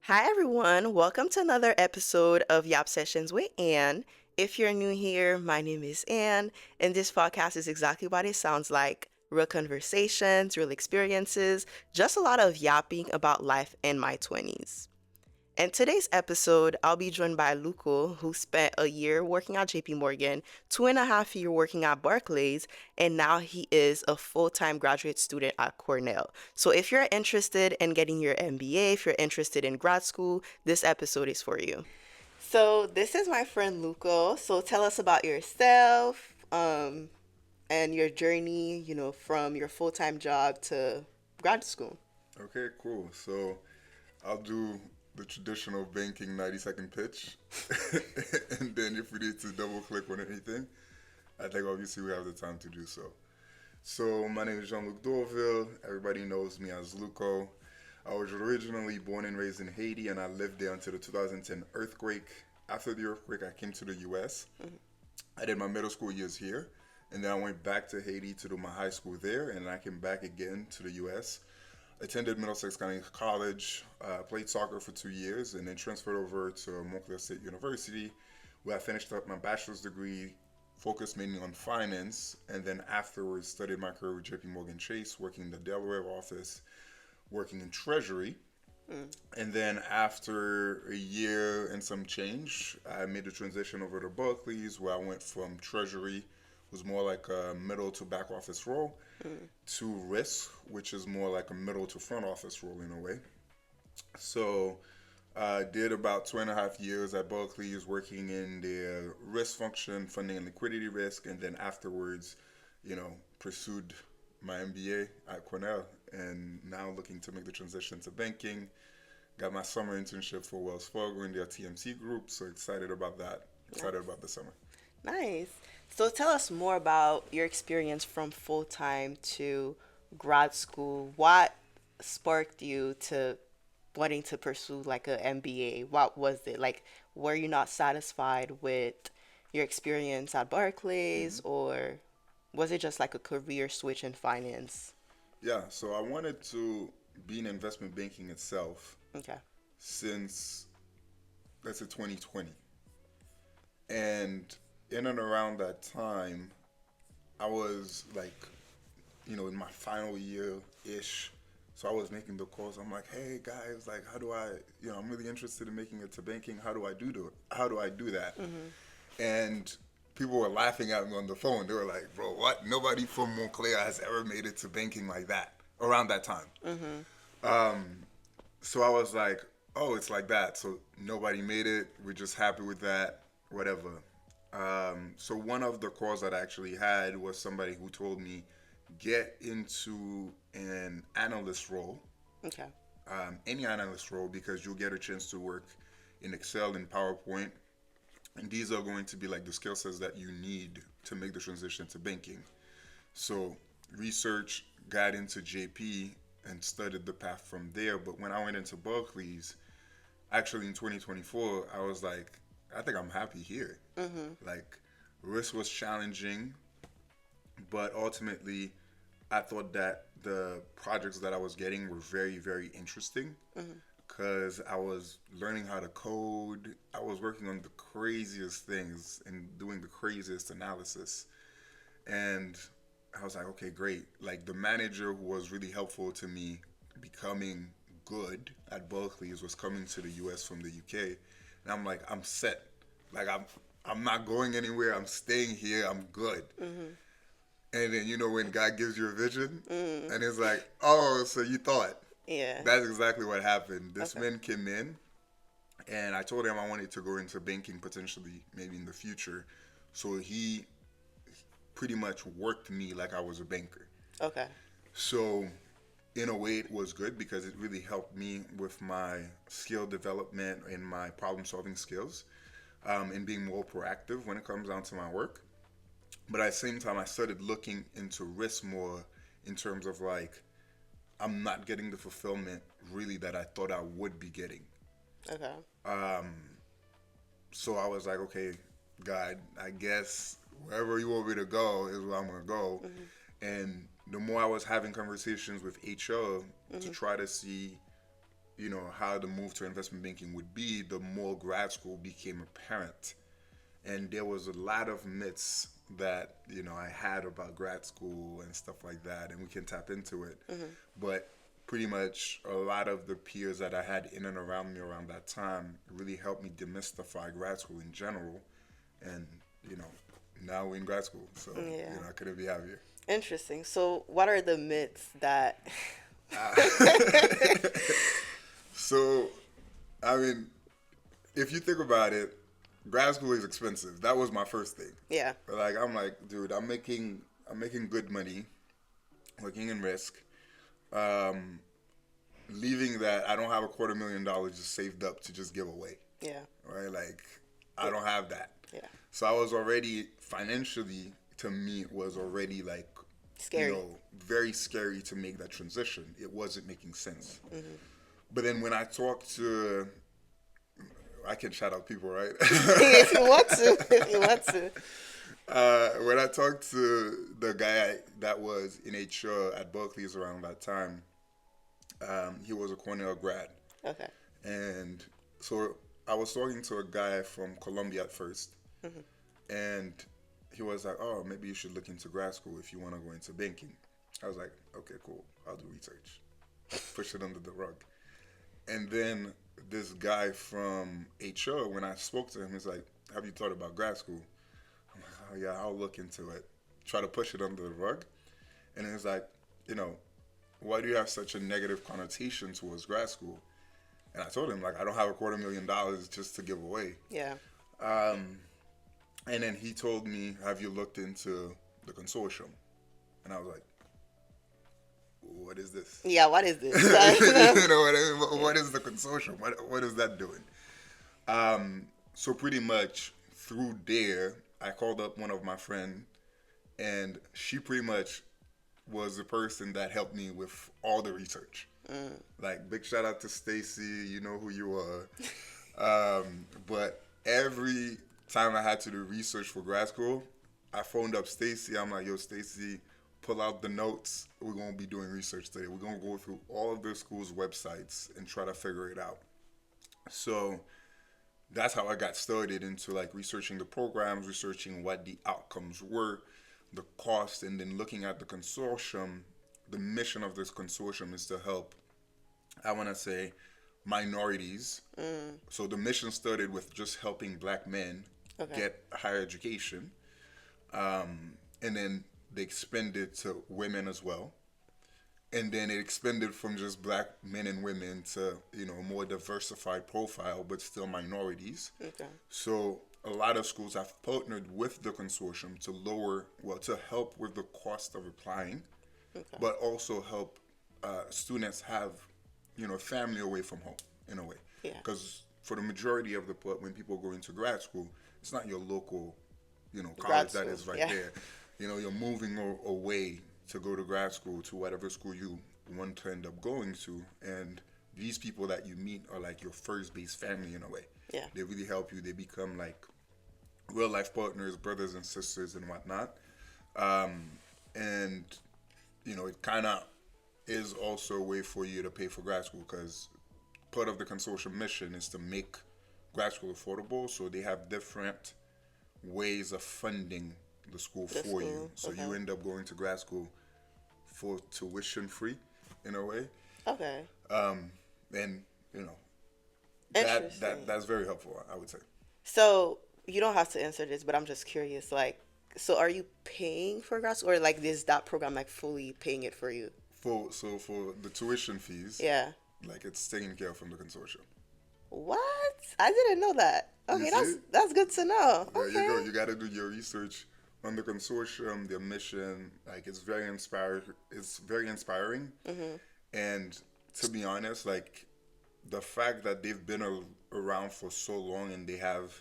Hi, everyone. Welcome to another episode of Yap Sessions with Ann. If you're new here, my name is Ann, and this podcast is exactly what it sounds like real conversations, real experiences, just a lot of yapping about life in my 20s. In today's episode, I'll be joined by Lucko, who spent a year working at JPMorgan, 2.5 years working at Barclays, and now he is a full-time graduate student at Cornell. So if you're interested in getting your MBA, if you're interested in grad school, this episode is for you. So this is my friend Lucko. So tell us about yourself, and your journey, from your full-time job to grad school. Okay, cool. So I'll do the traditional banking 90-second pitch. And then if we need to double click on anything, I think obviously we have the time to do so. So my name is Jean-Luc Dorville. Everybody knows me as Lucko. I was originally born and raised in Haiti, and I lived there until the 2010 earthquake. After the earthquake, I came to the U.S. I did my middle school years here, and then I went back to Haiti to do my high school there, and I came back again to the U.S. Attended Middlesex County College, played soccer for 2 years, and then transferred over to Montclair State University, where I finished up my bachelor's degree, focused mainly on finance, and then afterwards studied my career with JPMorgan Chase, working in the Delaware office, working in treasury. And then after a year and some change, I made the transition over to Barclays, where I went from treasury, was more like a middle to back office role, to risk, which is more like a middle to front office role in a way. So I did about 2.5 years at Barclays working in their risk function, funding and liquidity risk, and then afterwards, pursued my MBA at Cornell, and now looking to make the transition to banking. Got my summer internship for Wells Fargo in their TMT group, so excited about that. Excited Nice. about the summer. Nice. So tell us more about your experience from full time to grad school. What sparked you to wanting to pursue like a MBA? What was it? Like, were you not satisfied with your experience at Barclays, hmm or was it just like a career switch in finance? Yeah, so I wanted to be in investment banking itself Okay. since, let's say, 2020. And in and around that time, I was like, in my final year ish. So I was making the calls. I'm like, hey guys, like, how do I, I'm really interested in making it to banking. How do I do that? Mm-hmm. And people were laughing at me on the phone. They were like, bro, what? Nobody from Montclair has ever made it to banking like that around that time. Mm-hmm. Um, so I was like, oh, it's like that. So nobody made it. We're just happy with that. Whatever. So one of the calls that I actually had was somebody who told me, get into an analyst role, Okay. any analyst role, because you'll get a chance to work in Excel and PowerPoint. And these are going to be like the skill sets that you need to make the transition to banking. So research, got into JP and studied the path from there. But when I went into Barclays, actually in 2024, I was like, I think I'm happy here. Mm-hmm. Like, risk was challenging, but ultimately, I thought that the projects that I was getting were very, very interesting Mm-hmm. because I was learning how to code. I was working on the craziest things and doing the craziest analysis. And I was like, okay, great. Like, the manager who was really helpful to me becoming good at Barclays was coming to the US from the UK. And I'm like, I'm set. Like, I'm not going anywhere. I'm staying here. I'm good. Mm-hmm. And then when God gives you a vision, Mm. and it's like, oh, so you thought. Yeah. That's exactly what happened. This Okay. man came in, and I told him I wanted to go into banking potentially, maybe in the future. So he pretty much worked me like I was a banker. Okay. So in a way, it was good because it really helped me with my skill development and my problem solving skills, and being more proactive when it comes down to my work. But at the same time, I started looking into risk more in terms of like, I'm not getting the fulfillment really that I thought I would be getting. Okay. Um, so I was like, okay, God, I guess wherever you want me to go is where I'm gonna go. Mm-hmm. And the more I was having conversations with HR to Mm-hmm. try to see how the move to investment banking would be, the more grad school became apparent. And there was a lot of myths that, I had about grad school and stuff like that, and we can tap into it. But pretty much a lot of the peers that I had in and around me around that time really helped me demystify grad school in general. And, you know, now we're in grad school, so, Yeah. I couldn't be happier. Interesting. So, what are the myths that? Uh, so, I mean, if you think about it, grad school is expensive. That was my first thing. Yeah. Like, I'm like, dude, I'm making good money, working in risk. Um, Leaving that, I don't have $250,000 just saved up to just give away, Yeah. right? Like, I don't have that. Yeah. So I was already financially, to me, it was already like, Scary. very scary to make that transition. It wasn't making sense. But then when I talked to, I can shout out people, right? If you want to. If you want to. When I talked to the guy that was in HR at Barclays around that time, he was a Cornell grad. Okay. And so I was talking to a guy from Columbia at first, and he was like, "Oh, maybe you should look into grad school if you want to go into banking." I was like, "Okay, cool. I'll do research." Push it under the rug. And then this guy from HR, when I spoke to him, he's like, "Have you thought about grad school?" I'm like, "Oh yeah, I'll look into it." Try to push it under the rug, and he's like, "Why do you have such a negative connotation towards grad school?" And I told him, like, I don't have $250,000 just to give away. Yeah. And then he told me, "Have you looked into the consortium?" And I was like, "What is this?" Yeah. What is this? What is the consortium? What is that doing? So pretty much through there, I called up one of my friends, and she pretty much was the person that helped me with all the research. Like, big shout out to Stacy, you know who you are. But every time I had to do research for grad school, I phoned up Stacy. I'm like, "Yo, Stacy, pull out the notes. We're going to be doing research today. We're going to go through all of the school's websites and try to figure it out." So that's how I got started into like researching the programs, researching what the outcomes were, the cost, and then looking at the consortium. The mission of this consortium is to help, I want to say, minorities. So the mission started with just helping black men Okay. get higher education. And then they expanded to women as well. And then it expanded from just black men and women to, a more diversified profile, but still minorities. Okay. So a lot of schools have partnered with the consortium to help with the cost of applying, but also help students have, family away from home in a way. Yeah. Because for the majority of when people go into grad school, it's not your local, college Grad that is school, right yeah. there. You're moving away to go to grad school, to whatever school you want to end up going to, and these people that you meet are like your first base family in a way. Yeah. They really help you. They become like real life partners, brothers and sisters and whatnot. And it kind of is also a way for you to pay for grad school, because part of the consortium mission is to make grad school affordable. So they have different ways of funding the school The for you. school, So okay. you end up going to grad school for tuition free in a way. Okay. And that Interesting. that's very helpful, I would say. So you don't have to answer this, but I'm just curious. Like, so are you paying for grad school, or like is that program like fully paying it for you? For the tuition fees, Yeah. like, it's taken care of from the consortium. What? I didn't know that. Okay, see? that's good to know. There Okay. you go. You got to do your research on the consortium, their mission. Like, it's very inspiring. It's very inspiring. And to be honest, like, the fact that they've been around for so long and they have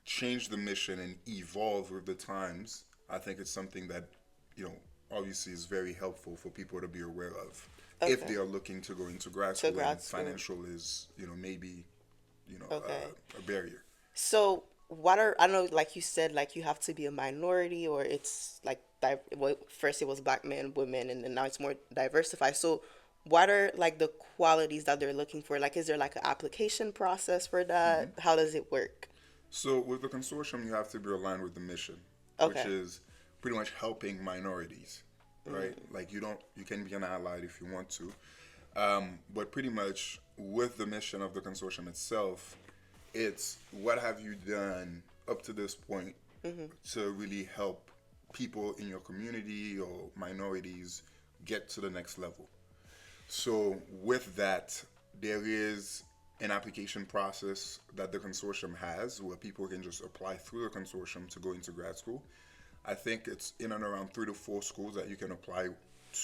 changed the mission and evolved with the times, I think it's something that, obviously is very helpful for people to be aware of if Okay. they are looking to go into grad school grad and school. financial is, maybe, Okay. a barrier. So what are, I know, like you said, like you have to be a minority, or it's like well, first it was black men, women, and then now it's more diversified. So what are like the qualities that they're looking for? Like, is there like an application process for that? How does it work? So with the consortium, you have to be aligned with the mission, which Okay. is pretty much helping minorities, right? Like you can be an ally if you want to, but pretty much with the mission of the consortium itself, it's what have you done up to this point to really help people in your community or minorities get to the next level. So with that, there is an application process that the consortium has where people can just apply through the consortium to go into grad school. I think it's in and around 3 to 4 schools that you can apply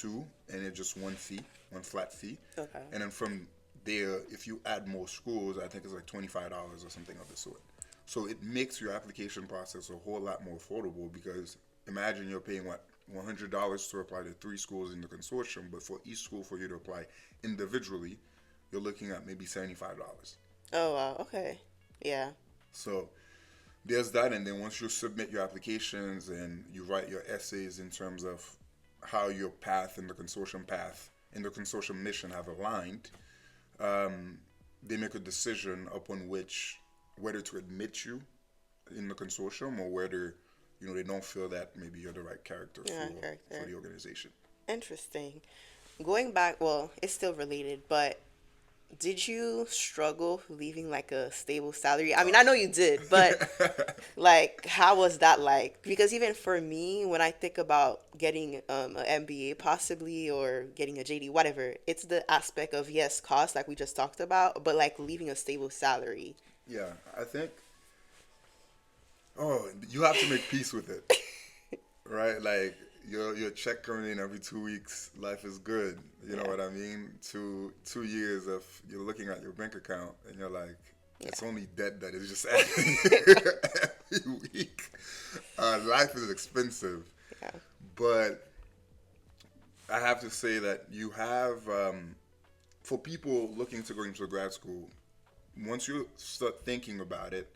to, and it's just one fee, one flat fee. Okay. And then from there, if you add more schools, I think it's like $25 or something of the sort. So it makes your application process a whole lot more affordable because imagine you're paying what $100 to apply to 3 schools in the consortium, but for each school for you to apply individually, you're looking at maybe $75. Oh, wow. Okay. Yeah. So there's that, and then once you submit your applications and you write your essays in terms of how your path and the consortium path and the consortium mission have aligned, they make a decision upon which whether to admit you in the consortium or whether they don't feel that maybe you're the right character Yeah, for character. the organization. Interesting. Going back, well, it's still related, but did you struggle leaving like a stable salary? I mean, I know you did, but like, how was that like? Because even for me, when I think about getting an MBA possibly or getting a JD, whatever, it's the aspect of yes, cost, like we just talked about, but like leaving a stable salary. Yeah, I think you have to make peace with it, right? Like your check coming in every 2 weeks, life is good. You know Yeah, what I mean? 2 years of you're looking at your bank account and you're like, it's yeah, only debt that is just adding every week. Life is expensive, yeah. but I have to say that you have for people looking to go into grad school. Once you start thinking about it,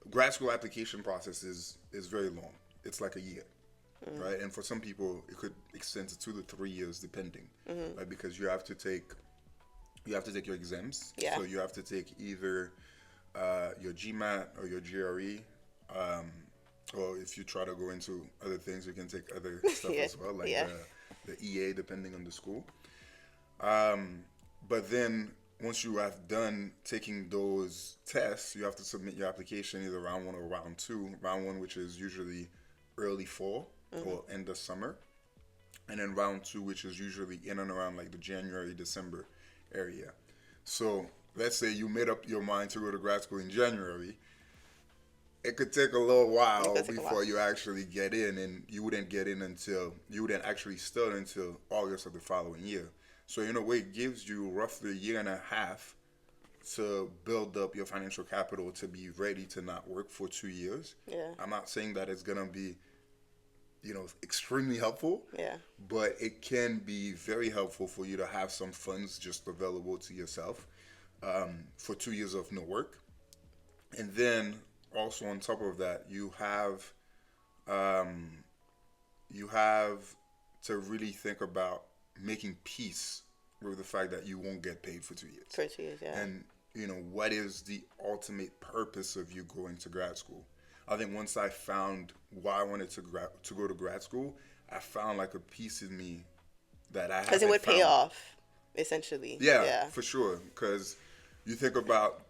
grad school application process is very long. It's like a year, right? And for some people, it could extend to 2 to 3 years, depending, right? Because you have to take your exams. Yeah. So you have to take either your GMAT or your GRE, or if you try to go into other things, you can take other stuff Yeah, as well, like yeah, the EA, depending on the school. But then once you have done taking those tests, you have to submit your application either round one or round two. Round one, which is usually early fall or end of summer, and then round two, which is usually in and around like the January, December area. So let's say you made up your mind to go to grad school in January. It could take a little it while could take a while. before you actually get in, and you wouldn't actually start until August of the following year. So in a way, it gives you roughly a year and a half to build up your financial capital to be ready to not work for 2 years. Yeah, I'm not saying that it's gonna be, extremely helpful, yeah, but it can be very helpful for you to have some funds just available to yourself for 2 years of no work. And then also on top of that, um, you have to really think about making peace with the fact that you won't get paid for 2 years. for 2 years. Yeah, And what is the ultimate purpose of you going to grad school? I think once I found why I wanted to go to grad school, I found like a piece in me that I because it haven't would pay found. off, essentially. Yeah, Yeah, for sure. Because you think about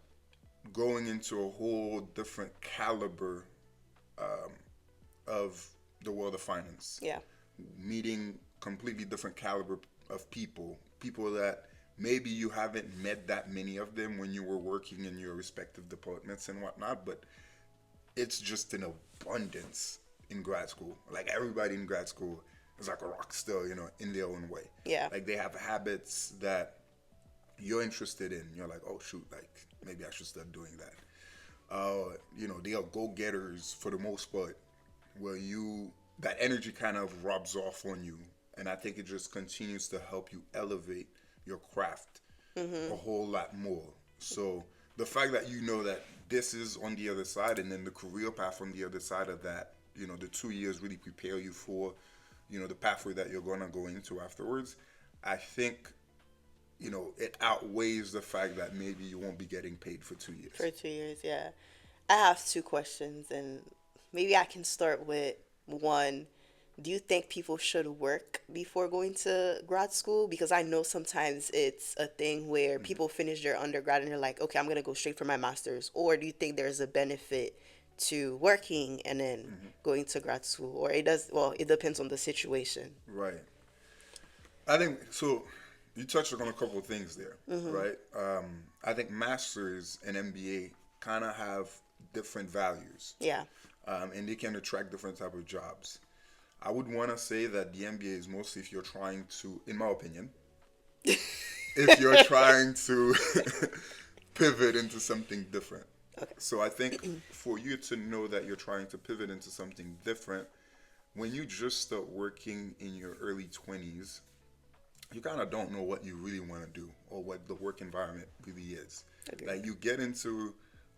going into a whole different caliber of the world of finance, yeah, meeting completely different caliber of people that maybe you haven't met that many of them when you were working in your respective departments and whatnot, but it's just an abundance in grad school. Like everybody in grad school is like a rock star, in their own way. yeah. Like they have habits that you're interested in. You're like, oh shoot, like maybe I should start doing that. They are go-getters for the most part, where that energy kind of rubs off on you, and I think it just continues to help you elevate your craft a whole lot more. So the fact that you know that this is on the other side, and then the career path on the other side of that, the 2 years really prepare you for, the pathway that you're gonna go into afterwards. I think it outweighs the fact that maybe you won't be getting paid for 2 years. For 2 years, yeah. I have two questions, and maybe I can start with one. Do you think people should work before going to grad school? Because I know sometimes it's a thing where people finish their undergrad and they're like, okay, I'm going to go straight for my master's. Or do you think there's a benefit to working and then going to grad school? Or it does, well, it depends on the situation. Right. I think so. You touched on a couple of things there, right? I think masters and MBA kind of have different values, Yeah. and they can attract different type of jobs. I would want to say that the MBA is mostly if you're trying to, in my opinion, if you're trying to pivot into something different. Okay. So I think for you to know that you're trying to pivot into something different, when you just start working in your early 20s, you kind of don't know what you really want to do or what the work environment really is. Agreed. Like you get into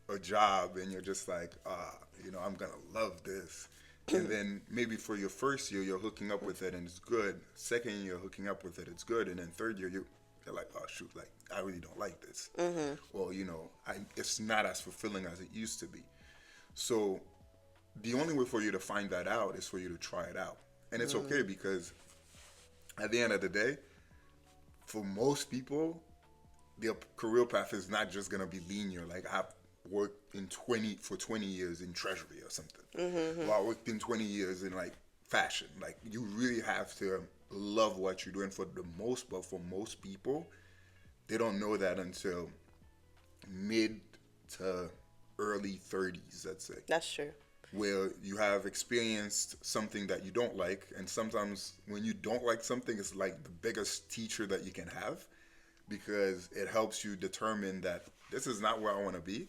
a job and you're just like, I'm going to love this. And then maybe for your first year, you're hooking up with it and it's good. Second year, you're hooking up with it, it's good. And then third year, you're like, oh, shoot, like, I really don't like this. Or, it's not as fulfilling as it used to be. So the only way for you to find that out is for you to try it out. And it's okay because at the end of the day, for most people, their career path is not just going to be linear. Like I've worked for 20 years in treasury or something. Or I worked in 20 years in like fashion. Like you really have to love what you're doing but for most people, they don't know that until mid to early 30s, let's say. That's true. Where you have experienced something that you don't like, and sometimes when you don't like something, it's like the biggest teacher that you can have, because it helps you determine that this is not where I want to be.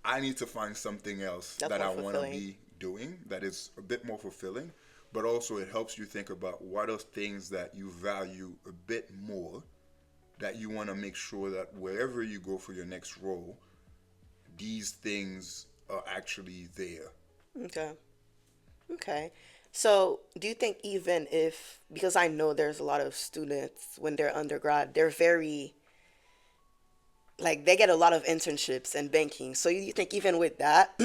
I need to find something else That's that more I want to fulfilling. be doing that is a bit more fulfilling, but also it helps you think about what are things that you value a bit more, that you want to make sure that wherever you go for your next role, these things are actually there. Okay. Okay. So, do you think even if, because I know there's a lot of students when they're undergrad, they're very, like, they get a lot of internships in banking. So, you think even with that,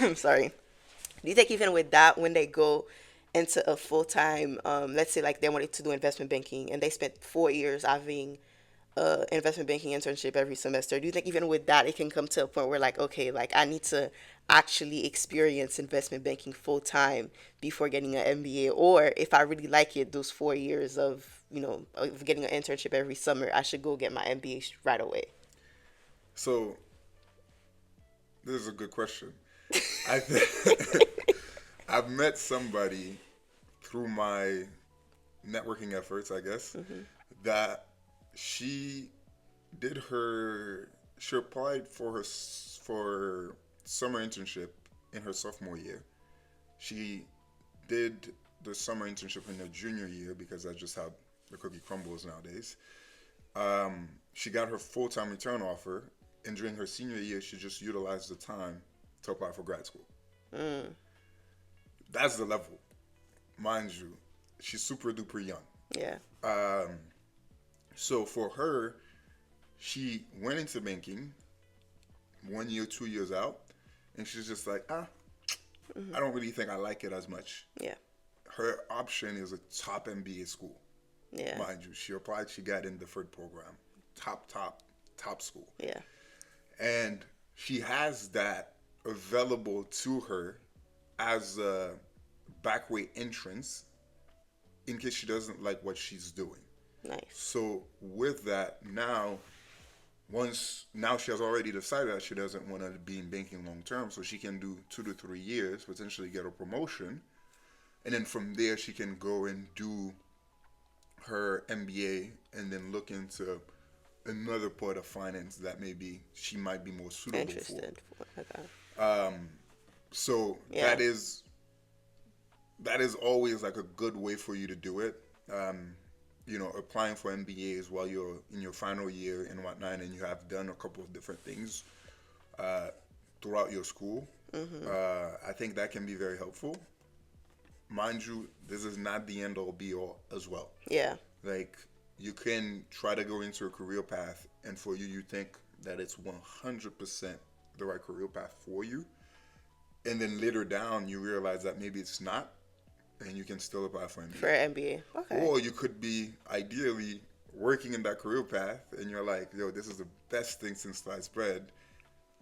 I'm sorry, do you think even with that, when they go into a full-time, let's say like they wanted to do investment banking and they spent 4 years having investment banking internship every semester, do you think even with that it can come to a point where like, okay, like I need to actually experience investment banking full time before getting an MBA? Or if I really like it, those 4 years of getting an internship every summer, I should go get my MBA right away? So this is a good question. I think I've met somebody through my networking efforts, I guess, that she she applied for summer internship in her sophomore year. She did the summer internship in her junior year because that's just how the cookie crumbles nowadays. She got her full-time return offer, and during her senior year, she just utilized the time to apply for grad school. That's the level, mind you. She's super duper young. Yeah. So for her, she went into banking 1 year, 2 years out, and she's just like, I don't really think I like it as much. Yeah. Her option is a top MBA school. Yeah. Mind you, she applied, she got in the deferred program. Top school. Yeah. And she has that available to her as a backway entrance in case she doesn't like what she's doing. Nice. So with that, now she has already decided that she doesn't want to be in banking long term, so she can do 2 to 3 years, potentially get a promotion, and then from there she can go and do her MBA and then look into another part of finance that maybe she might be more suitable Interested. Okay. for. So Yeah. that is always like a good way for you to do it. Applying for MBAs while you're in your final year and whatnot, and you have done a couple of different things throughout your school. I think that can be very helpful. Mind you, this is not the end all be all as well. Yeah. Like, you can try to go into a career path, and for you, you think that it's 100% the right career path for you. And then later down, you realize that maybe it's not, and you can still apply for For MBA. MBA. Okay. Or you could be ideally working in that career path, and you're like, yo, this is the best thing since sliced bread,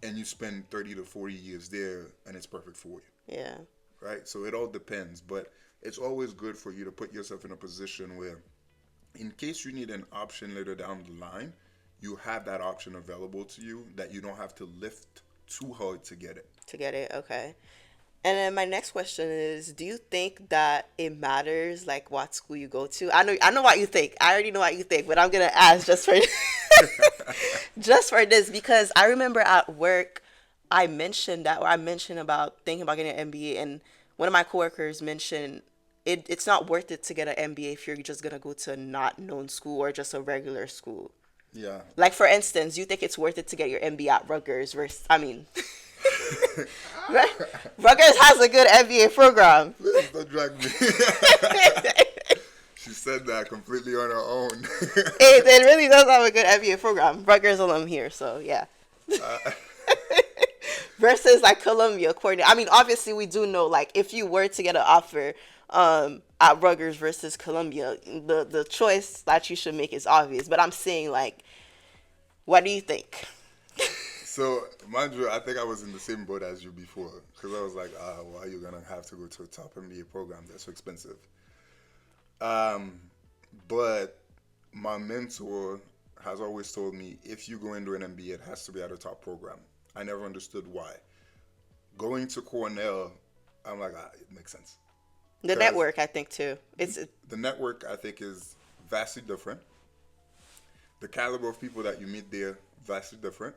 and you spend 30 to 40 years there, and it's perfect for you, Yeah. right? So it all depends, but it's always good for you to put yourself in a position where, in case you need an option later down the line, you have that option available to you that you don't have to lift too hard to get it. To get it. Okay. And then my next question is, do you think that it matters like what school you go to? I know what you think. I already know what you think, but I'm gonna ask just for just for this because I remember at work I mentioned that or I mentioned about thinking about getting an MBA and one of my coworkers mentioned it's not worth it to get an MBA if you're just gonna go to a not known school or just a regular school. Yeah. Like for instance, you think it's worth it to get your MBA at Rutgers versus I mean Rutgers has a good MBA program. Please don't drag me. She said that completely on her own. It really does have a good MBA program. Rutgers alum here, so yeah. Uh, Versus like Columbia, Cornell. I mean, obviously we do know like if you were to get an offer at Rutgers versus Columbia, the choice that you should make is obvious. But I'm saying like, what do you think? so, mind you, I think I was in the same boat as you before. Because I was like, why are you going to have to go to a top MBA program? That's so expensive. But my mentor has always told me if you go into an MBA, it has to be at a top program. I never understood why. Going to Cornell, I'm like, it makes sense. The 'Cause network, I think too. It's the network, I think, is vastly different. The caliber of people that you meet there, vastly different.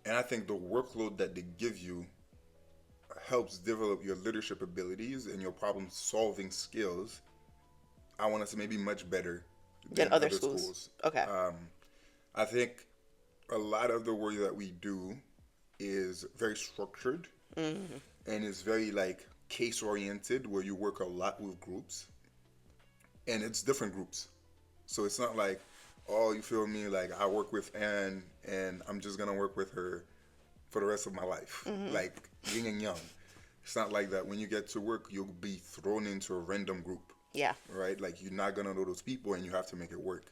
And I think the workload that they give you helps develop your leadership abilities and your problem solving skills. I want to say maybe much better than other schools. Okay. I think a lot of the work that we do is very structured and is very like case oriented where you work a lot with groups and it's different groups. So it's not like, oh, you feel me? Like I work with Anne and I'm just going to work with her for the rest of my life. Like yin and yang. It's not like that. When you get to work, you'll be thrown into a random group. Yeah. Right? Like you're not gonna know those people and you have to make it work.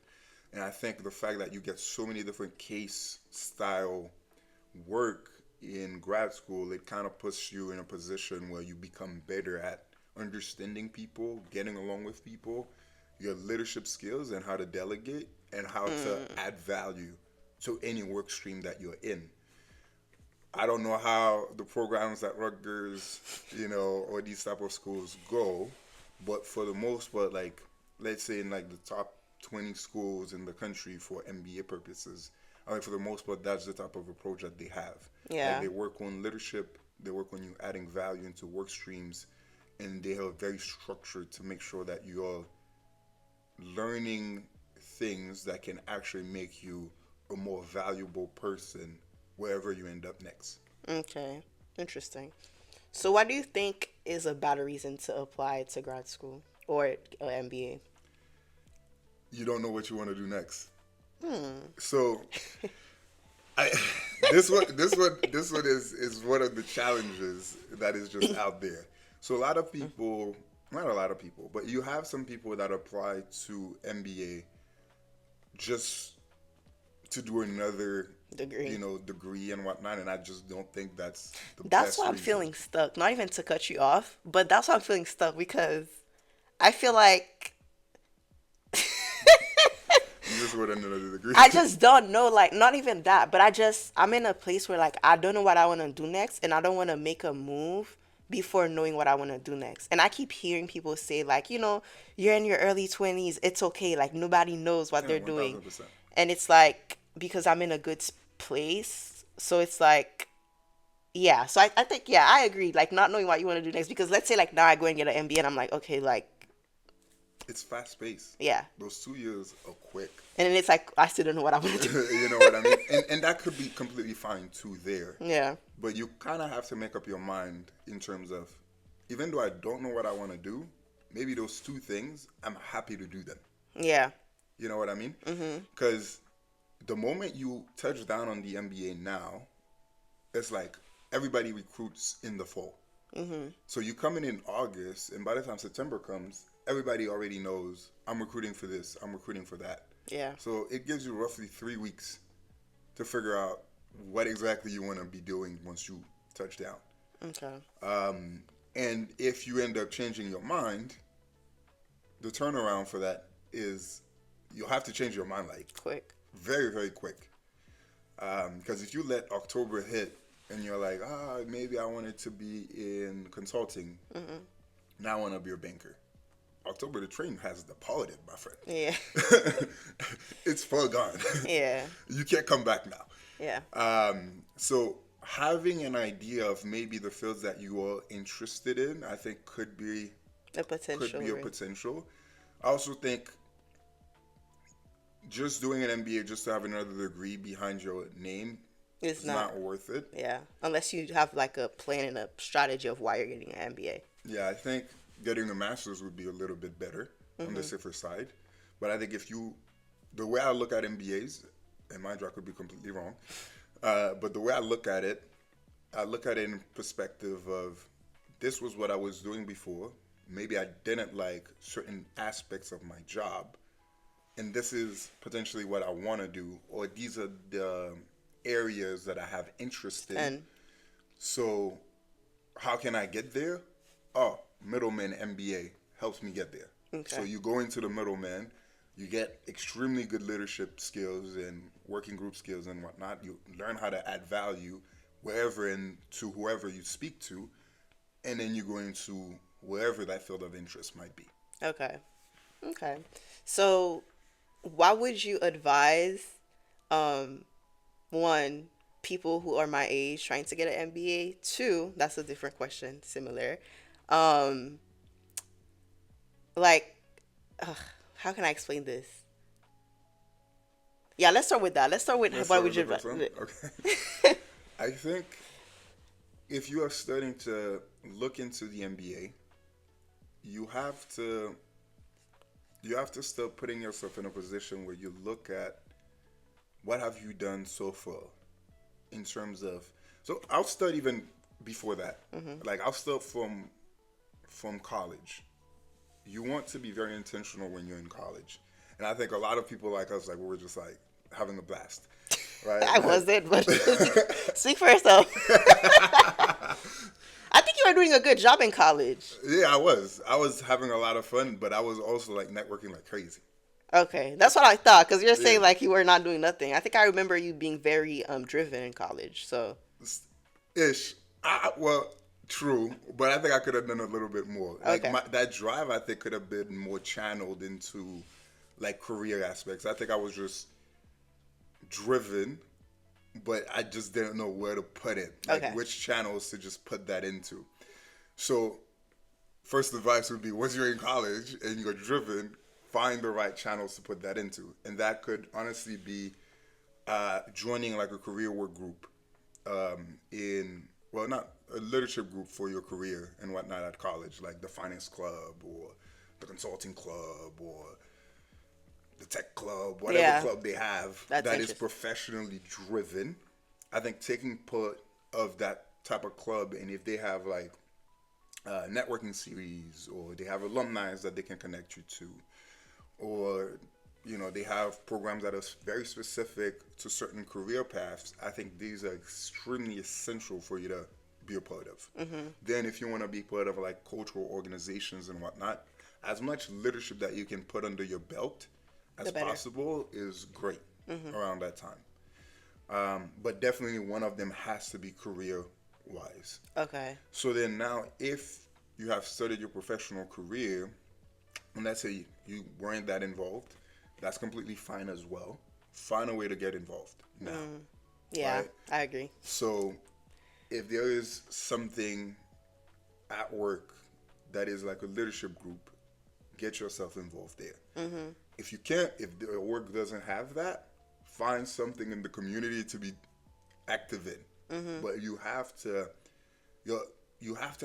And I think the fact that you get so many different case style work in grad school, it kind of puts you in a position where you become better at understanding people, getting along with people, your leadership skills and how to delegate and how to add value to any work stream that you're in. I don't know how the programs at Rutgers, or these type of schools go, but for the most part, like, let's say in like the top 20 schools in the country for MBA purposes, I mean, for the most part, that's the type of approach that they have. Yeah. Like they work on leadership, they work on you adding value into work streams, and they are very structured to make sure that you're learning things that can actually make you a more valuable person wherever you end up next. Okay. Interesting. So what do you think is a better reason to apply to grad school or MBA? You don't know what you want to do next. So, I this one is one of the challenges that is just out there. So a lot of people, not a lot of people, but you have some people that apply to MBA just to do another Degree. degree and whatnot, and I just don't think that's the That's best why I'm reason. feeling stuck. Not even to cut you off, but that's why I'm feeling stuck because I feel like You just want another degree. I just don't know, like, not even that, but I'm in a place where, like, I don't know what I want to do next, and I don't want to make a move before knowing what I want to do next. And I keep hearing people say, like, you're in your early 20s, it's okay, like, nobody knows what Yeah, they're doing. 1000%. And it's like, because I'm in a good place, so it's like, yeah. So I think, yeah, I agree, like, not knowing what you want to do next, because let's say, like, now I go and get an MBA, and I'm like, okay, like, It's fast paced. yeah. Those 2 years are quick. And then it's like, I still don't know what I want to do. You know what I mean? And that could be completely fine too there. Yeah. But you kind of have to make up your mind in terms of, even though I don't know what I want to do, maybe those two things, I'm happy to do them. Yeah. You know what I mean? Because the moment you touch down on the MBA now, it's like everybody recruits in the fall. So you come in August, and by the time September comes, everybody already knows I'm recruiting for this, I'm recruiting for that. Yeah. So it gives you roughly 3 weeks to figure out what exactly you want to be doing once you touch down. Okay. And if you end up changing your mind, the turnaround for that is you'll have to change your mind like Quick. very, very quick. Because if you let October hit and you're like, maybe I wanted to be in consulting, now I want to be a banker. October, the train has departed, my friend. Yeah. It's far gone. Yeah. You can't come back now. Yeah. So having an idea of maybe the fields that you are interested in, I think could be A potential. a potential. I also think just doing an MBA just to have another degree behind your name It's is not worth it. Yeah. Unless you have like a plan and a strategy of why you're getting an MBA. Yeah, I think getting a master's would be a little bit better on the safer side. But I think the way I look at MBAs, and mind you, I could be completely wrong, but the way I look at it in perspective of this was what I was doing before. Maybe I didn't like certain aspects of my job, and this is potentially what I want to do, or these are the areas that I have interest in. And So how can I get there? Oh, middleman MBA helps me get there. Okay. So you go into the middleman, you get extremely good leadership skills and working group skills and whatnot. You learn how to add value wherever and to whoever you speak to, and then you go into wherever that field of interest might be. Okay. Okay. So, why would you advise, one, people who are my age trying to get an MBA? Two, that's a different question, similar. Like, how can I explain this? Yeah, let's start with that. Let's start with Let's why start would you with the advise? first one? Okay. I think if you are starting to look into the MBA, you have to start putting yourself in a position where you look at what have you done so far in terms of. So I'll start even before that. Like I'll start from college. You want to be very intentional when you're in college, and I think a lot of people like us, like we're just like having a blast, right? I wasn't, but speak for yourself. I think you were doing a good job in college. Yeah, I was. I was having a lot of fun, but I was also like networking like crazy. Okay, that's what I thought. Because you're saying Yeah. like you were not doing nothing. I think I remember you being very driven in college. So Ish. Well, true, but I think I could have done a little bit more. Like Okay. that drive, I think could have been more channeled into like career aspects. I think I was just driven, but I just didn't know where to put it. Like Okay. which channels to just put that into. So, first advice would be once you're in college and you're driven, find the right channels to put that into, and that could honestly be joining like a career work group not a leadership group for your career and whatnot at college, like the finance club or the consulting club or the tech club, whatever Yeah. club they have That's that is interesting. professionally driven. I think taking part of that type of club, and if they have like networking series or they have alumni that they can connect you to, or they have programs that are very specific to certain career paths. I think these are extremely essential for you to be a part of. Then if you want to be part of like cultural organizations and whatnot, as much leadership that you can put under your belt as The better. possible is great around that time. But definitely one of them has to be career wise. okay. So then now if you have started your professional career, and let's say you weren't that involved, that's completely fine as well. Find a way to get involved now. Yeah, Right. I agree. So if there is something at work that is like a leadership group, get yourself involved there. If you can't, if the work doesn't have that, find something in the community to be active in. But you have to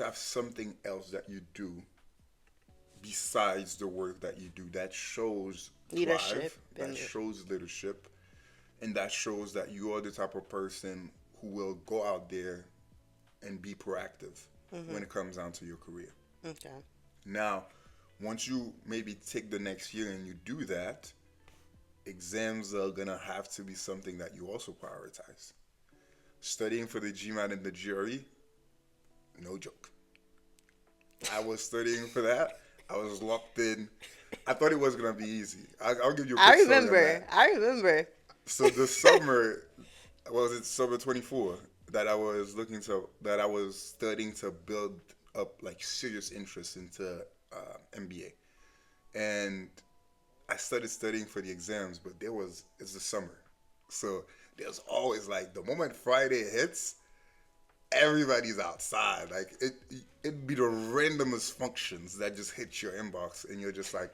have something else that you do besides the work that you do that shows drive, Leadership that and shows leadership, and that shows that you are the type of person who will go out there and be proactive when it comes down to your career. okay. Now, once you maybe take the next year and you do that, exams are gonna have to be something that you also prioritize. Studying for the GMAT and the GRE, no joke. I was studying for that. I was locked in. I thought it was gonna be easy. I'll give you a I quick story on remember. that. I remember. So the summer, was it summer 24 that that I was studying to build up like serious interest into MBA, and I started studying for the exams. But it's the summer, so there's always like the moment Friday hits, everybody's outside. Like it'd be the randomest functions that just hit your inbox, and you're just like,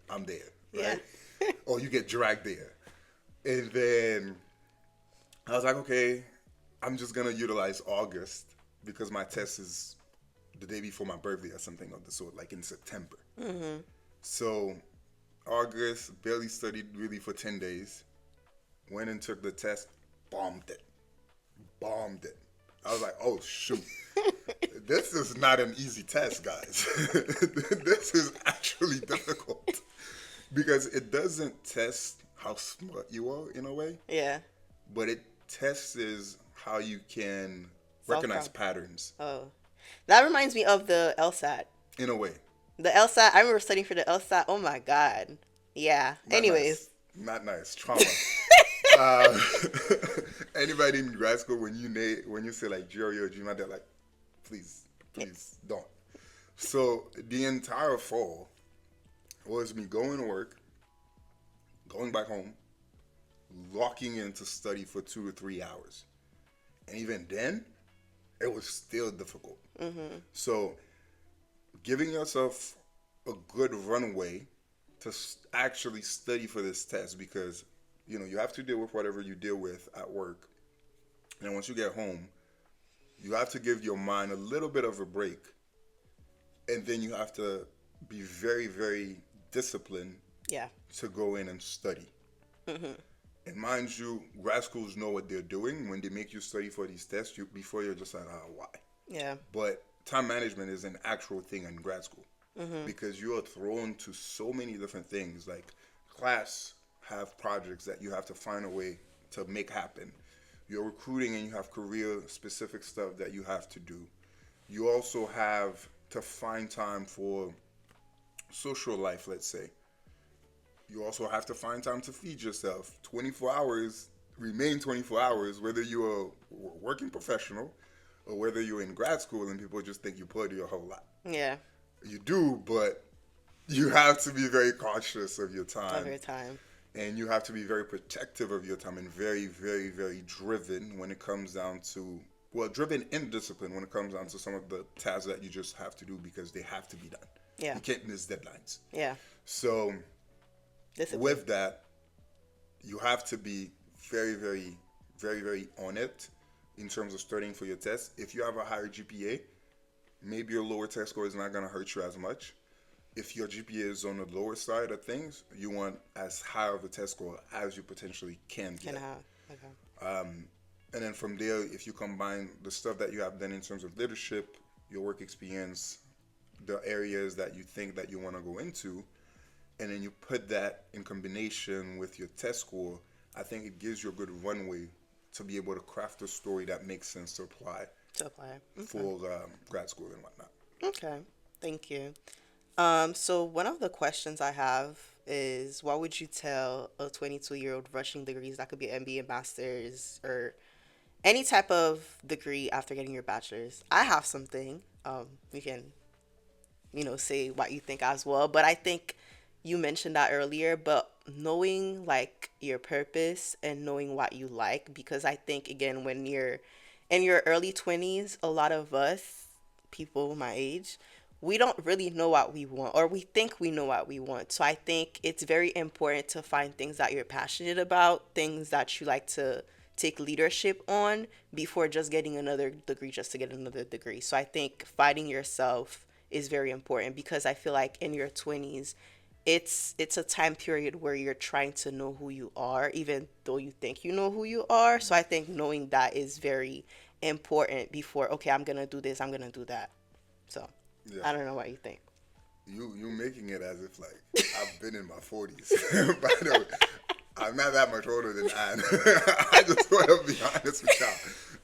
I'm there, Yeah. right? Or you get dragged there, and then I was like, okay, I'm just gonna utilize August because my test is the day before my birthday or something of the sort, like in September. So August, barely studied really for 10 days. Went and took the test, bombed it. Bombed it. I was like, oh shoot. This is not an easy test, guys. This is actually difficult because it doesn't test how smart you are in a way, Yeah. but it tests is how you can recognize Self-com. patterns Oh. That reminds me of the LSAT. in a way. The LSAT, I remember studying for the LSAT. Oh my God. Yeah. Not Anyways. nice. Not nice. Trauma. uh, Anybody in grad school when you say like GRE or GMAT, they're like, please don't. So the entire fall was me going to work, going back home, locking in to study for 2 to 3 hours, and even then, it was still difficult. So giving yourself a good runway to actually study for this test because you have to deal with whatever you deal with at work, and once you get home, you have to give your mind a little bit of a break, and then you have to be very, very disciplined Yeah. to go in and study. And mind you, grad schools know what they're doing when they make you study for these tests. Before you're just like, why? Yeah. But time management is an actual thing in grad school because you are thrown to so many different things. Like class have projects that you have to find a way to make happen. You're recruiting and you have career specific stuff that you have to do. You also have to find time for social life, let's say. You also have to find time to feed yourself. 24 hours, remain 24 hours, whether you're a working professional or whether you're in grad school and people just think you party a whole lot. Yeah. You do, but you have to be very cautious of your time. Of your time. And you have to be very protective of your time and very, very, very driven when it comes down to, driven in discipline when it comes down to some of the tasks that you just have to do because they have to be done. Yeah. You can't miss deadlines. Yeah. So Discipline. with that, you have to be very, very, very, very on it in terms of studying for your test. If you have a higher GPA, maybe your lower test score is not going to hurt you as much. If your GPA is on the lower side of things, you want as high of a test score as you potentially can get. Can have. Okay. And then from there, if you combine the stuff that you have done in terms of leadership, your work experience, the areas that you think that you want to go into, and then you put that in combination with your test score, I think it gives you a good runway to be able to craft a story that makes sense to apply for grad school and whatnot. Okay. Thank you. So one of the questions I have is, what would you tell a 22-year-old rushing degrees? That could be MBA, master's, or any type of degree after getting your bachelor's. I have something. You can, say what you think as well. But I think you mentioned that earlier, but knowing like your purpose and knowing what you like, because I think again, when you're in your early 20s, a lot of us, people my age, we don't really know what we want, or we think we know what we want. So I think it's very important to find things that you're passionate about, things that you like to take leadership on before just getting another degree just to get another degree. So I think finding yourself is very important because I feel like in your 20s, it's a time period where you're trying to know who you are, even though you think you know who you are. So I think knowing that is very important before, okay, I'm gonna do this, I'm gonna do that. So Yeah. I don't know what you think. You making it as if like I've been in my 40s. By the way, I'm not that much older than Anne. I just want to be honest with y'all.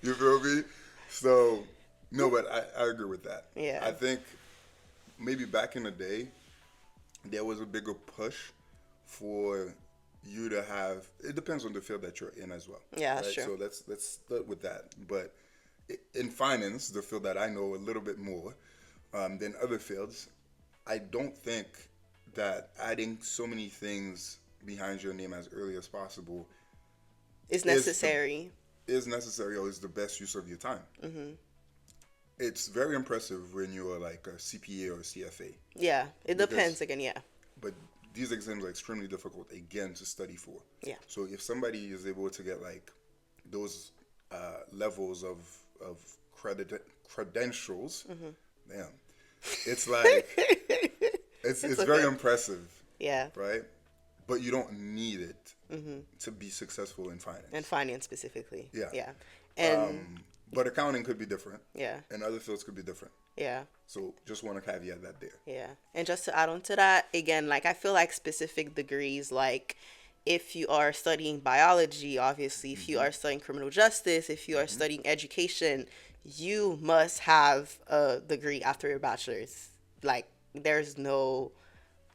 You feel me? So no, but I agree with that. Yeah. I think maybe back in the day there was a bigger push for you to have. It depends on the field that you're in as well, Yeah, right? sure. So let's start with that. But in finance, the field that I know a little bit more than other fields, I don't think that adding so many things behind your name as early as possible It's is the necessary. is necessary or is the best use of your time. It's very impressive when you're like a CPA or a CFA Yeah, it because, depends again. Yeah. but these exams are extremely difficult again to study for. Yeah. So if somebody is able to get like those levels of credentials, damn, it's like It's it's very okay. impressive, Yeah. right? But you don't need it to be successful in And finance. finance specifically. Yeah. Yeah. And But accounting could be different, yeah. and other fields could be different. Yeah. So just want to caveat that there. Yeah. And just to add on to that, again, like I feel like specific degrees, like if you are studying biology, obviously, if you are studying criminal justice, if you are studying education, you must have a degree after your bachelor's. Like there's no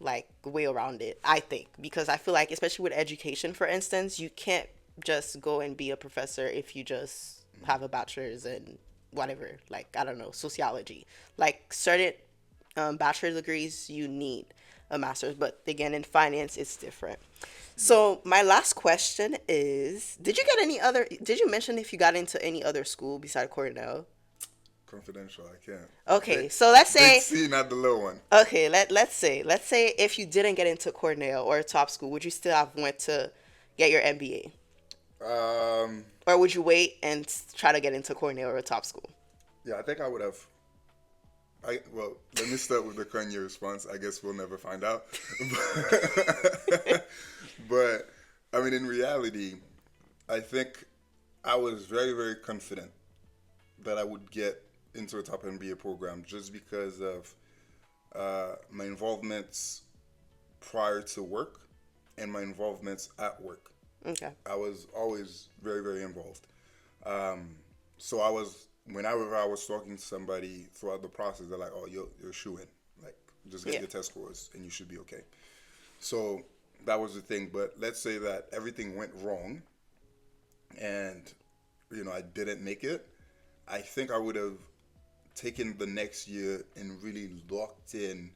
like way around it, I think, because I feel like especially with education, for instance, you can't just go and be a professor if you just have a bachelor's in whatever, like I don't know, sociology. Like certain bachelor degrees you need a master's, but again in finance it's different. So my last question is, did you mention if you got into any other school beside Cornell? Confidential, I can't. Okay, Big, so let's big say, C, not the little one. okay, let's say if you didn't get into Cornell or a top school, would you still have went to get your MBA? Um, Or would you wait and try to get into Cornell or a top school? yeah, I think I would have. Well, let me start with the Kanye response. I guess we'll never find out. But I mean, in reality, I think I was very, very confident that I would get into a top MBA program just because of my involvements prior to work and my involvements at work. Okay. I was always very, very involved. So whenever I was talking to somebody throughout the process, they're like, "Oh, you're shoo-in. Like, just get Yeah. your test scores and you should be okay." So that was the thing. But let's say that everything went wrong, and I didn't make it. I think I would have taken the next year and really locked in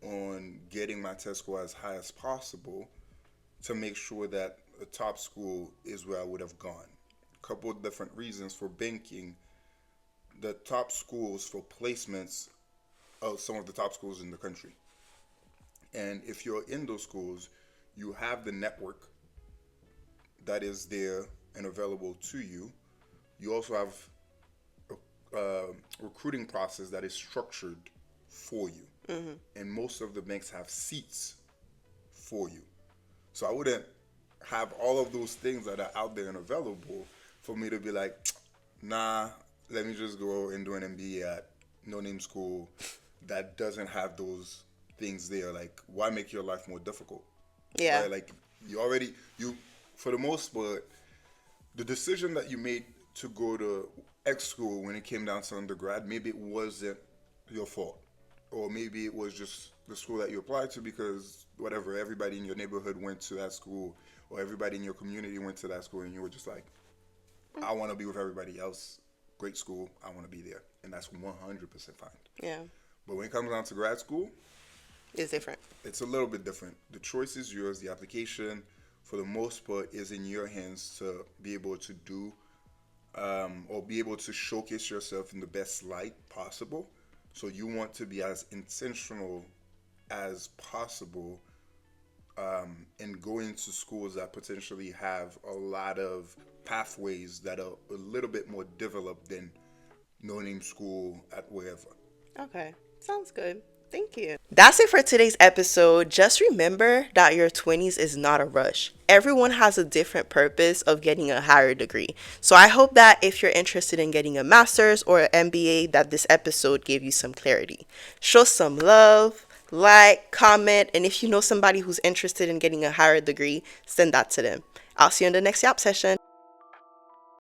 on getting my test score as high as possible to make sure that a top school is where I would have gone. Couple of different reasons for banking. The top schools for placements are some of the top schools in the country. And if you're in those schools, you have the network that is there and available to you. You also have a recruiting process that is structured for you. And most of the banks have seats for you. So I wouldn't have all of those things that are out there and available for me to be like, nah, let me just go and do an MBA at no name school that doesn't have those things there. Like, why make your life more difficult? Yeah. Right? Like, you, for the most part, the decision that you made to go to X school when it came down to undergrad, maybe it wasn't your fault. Or maybe it was just the school that you applied to because whatever, everybody in your neighborhood went to that school or everybody in your community went to that school and you were just like, I want to be with everybody else. Great school. I want to be there. And that's 100% fine. Yeah. But when it comes down to grad school, It's different. it's a little bit different. The choice is yours. The application, for the most part, is in your hands to be able to do or be able to showcase yourself in the best light possible. So you want to be as intentional as possible and going to schools that potentially have a lot of pathways that are a little bit more developed than no name school at wherever. Okay. Sounds good. Thank you. That's it for today's episode. Just remember that your 20s is not a rush. Everyone has a different purpose of getting a higher degree. So I hope that if you're interested in getting a master's or an MBA, that this episode gave you some clarity. Show some love, like, comment, and if you know somebody who's interested in getting a higher degree, send that to them. I'll see you in the next Yap session.